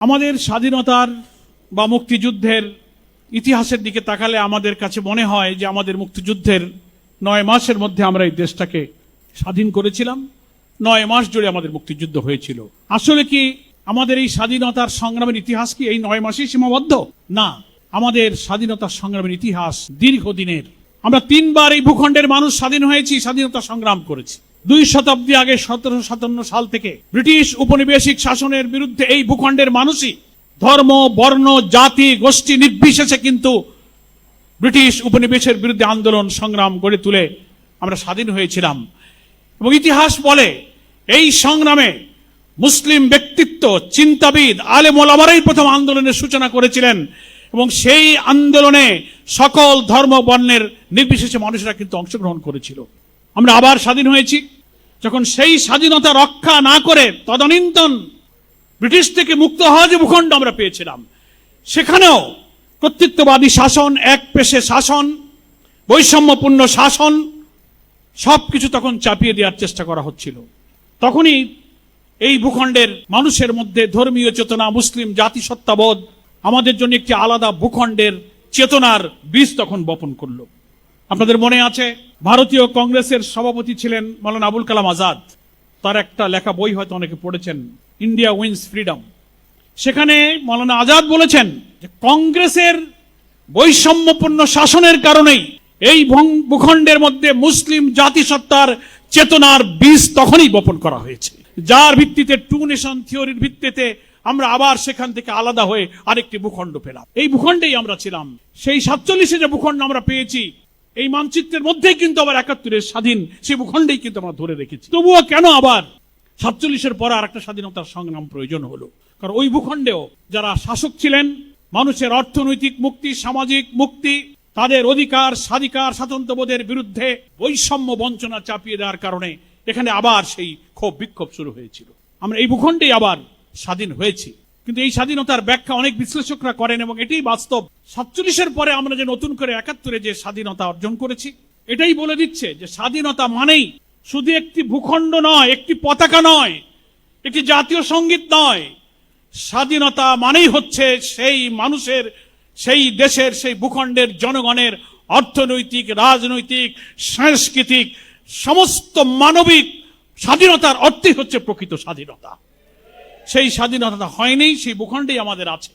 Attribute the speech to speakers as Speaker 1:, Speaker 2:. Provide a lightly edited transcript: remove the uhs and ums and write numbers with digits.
Speaker 1: আমাদের স্বাধীনতার বা মুক্তিযুদ্ধের ইতিহাসের দিকে তাকালে আমাদের কাছে মনে হয় যে আমাদের মুক্তিযুদ্ধের 9 মাসের মধ্যে আমরা এই দেশটাকে স্বাধীন করেছিলাম। 9 মাস জুড়ে আমাদের মুক্তিযুদ্ধ হয়েছিল। আসলে কি আমাদের এই স্বাধীনতার সংগ্রামের ইতিহাস কি এই 9 মাসেই সীমাবদ্ধ? না, আমাদের স্বাধীনতার সংগ্রামের ইতিহাস দীর্ঘদিনের। আমরা 3 বার এই ভূখণ্ডের মানুষ স্বাধীন হয়েছি, স্বাধীনতা সংগ্রাম করেছি। 2 শতাব্দী আগে 1757 সাল থেকে ব্রিটিশ উপনিবেশিক শাসনের বিরুদ্ধে এই ভূখণ্ডের মানুষই ধর্ম, বর্ণ, জাতি, গোষ্ঠী নির্বিশেষে কিন্তু ব্রিটিশ উপনিবেশের বিরুদ্ধে আন্দোলন সংগ্রাম গড়ে তুলে আমরা স্বাধীন হয়েছিলাম। এবং ইতিহাস বলে এই সংগ্রামে মুসলিম ব্যক্তিত্ব, চিন্তাবিদ, আলেম ওলামারাই প্রথম আন্দোলনের সূচনা করেছিলেন এবং সেই আন্দোলনে সকল ধর্ম বর্ণের নির্বিশেষে মানুষরা কিন্তু অংশগ্রহণ করেছিল। আমরা আবার স্বাধীন হয়েছি। যখন সেই স্বাধীনতা রক্ষা না করে তদানীন্তন ব্রিটিশ থেকে মুক্ত হওয়া যে ভূখণ্ড আমরা পেয়েছিলাম, সেখানেও কর্তৃত্ববাদী শাসন, এক পেশে শাসন, বৈষম্যপূর্ণ শাসন সবকিছু তখন চাপিয়ে দেওয়ার চেষ্টা করা হচ্ছিল। তখনই এই ভূখণ্ডের মানুষের মধ্যে ধর্মীয় চেতনা, মুসলিম জাতিসত্তাবোধ আমাদের জন্য একটি আলাদা ভূখণ্ডের চেতনার বীজ তখন বপন করলো। আপনাদের মনে আছে, ভারতীয় কংগ্রেসের সভাপতি ছিলেন মৌলানা আবুল কালাম আজাদ। তার একটা লেখা বই হয়তো অনেকে পড়েছেন, ইন্ডিয়া উইন্স ফ্রিডম। সেখানে মৌলানা আজাদ বলেছেন যে কংগ্রেসের বৈষম্যপূর্ণ শাসনের কারণেই এই ভূখণ্ডের মধ্যে মুসলিম জাতিসত্তার চেতনার বীজ তখনই বপন করা হয়েছে, যার ভিত্তিতে 2 নেশন থিওরির ভিত্তিতে আমরা আবার সেখান থেকে আলাদা হয়ে আরেকটি ভূখণ্ড পেলাম। এই ভূখণ্ডেই আমরা ছিলাম। সেই 47-এ যে ভূখণ্ড আমরা পেয়েছি, এই মানচিত্রের মধ্যেই কিন্তু আবার 71-এর স্বাধীন সেই ভূখণ্ডেই কিন্তু আমরা ধরে রেখেছি। তবুও কেন আবার 47-এর পর আর একটা স্বাধীনতার সংগ্রাম প্রয়োজন হলো? কারণ ওই ভূখণ্ডেও যারা শাসক ছিলেন, মানুষের অর্থনৈতিক মুক্তি, সামাজিক মুক্তি, তাদের অধিকার, স্বাধিকার, স্বাতন্ত্র্যবোধের বিরুদ্ধে বৈষম্য বঞ্চনা চাপিয়ে দেওয়ার কারণে এখানে আবার সেই ক্ষোভ বিক্ষোভ শুরু হয়েছিল। আমরা এই ভূখণ্ডেই আবার স্বাধীন হয়েছি। কিন্তু এই স্বাধীনতার ব্যাখ্যা অনেক বিশ্লেষকরা করেন এবং এটাই বাস্তব। 47-এর পরে আমরা যে নতুন করে 71-এ যে স্বাধীনতা অর্জন করেছি, এটাই বলে দিচ্ছে যে স্বাধীনতা মানেই শুধু একটি ভূখণ্ড নয়, একটি পতাকা নয়, একটি জাতীয় সঙ্গীত নয়। স্বাধীনতা মানেই হচ্ছে সেই মানুষের, সেই দেশের, সেই ভূখণ্ডের জনগণের অর্থনৈতিক, রাজনৈতিক, সাংস্কৃতিক সমস্ত মানবিক স্বাধীনতার অর্থই হচ্ছে প্রকৃত স্বাধীনতা। সেই স্বাধীনতা হয়নি, সেই ভূখণ্ডেই আমাদের আছে।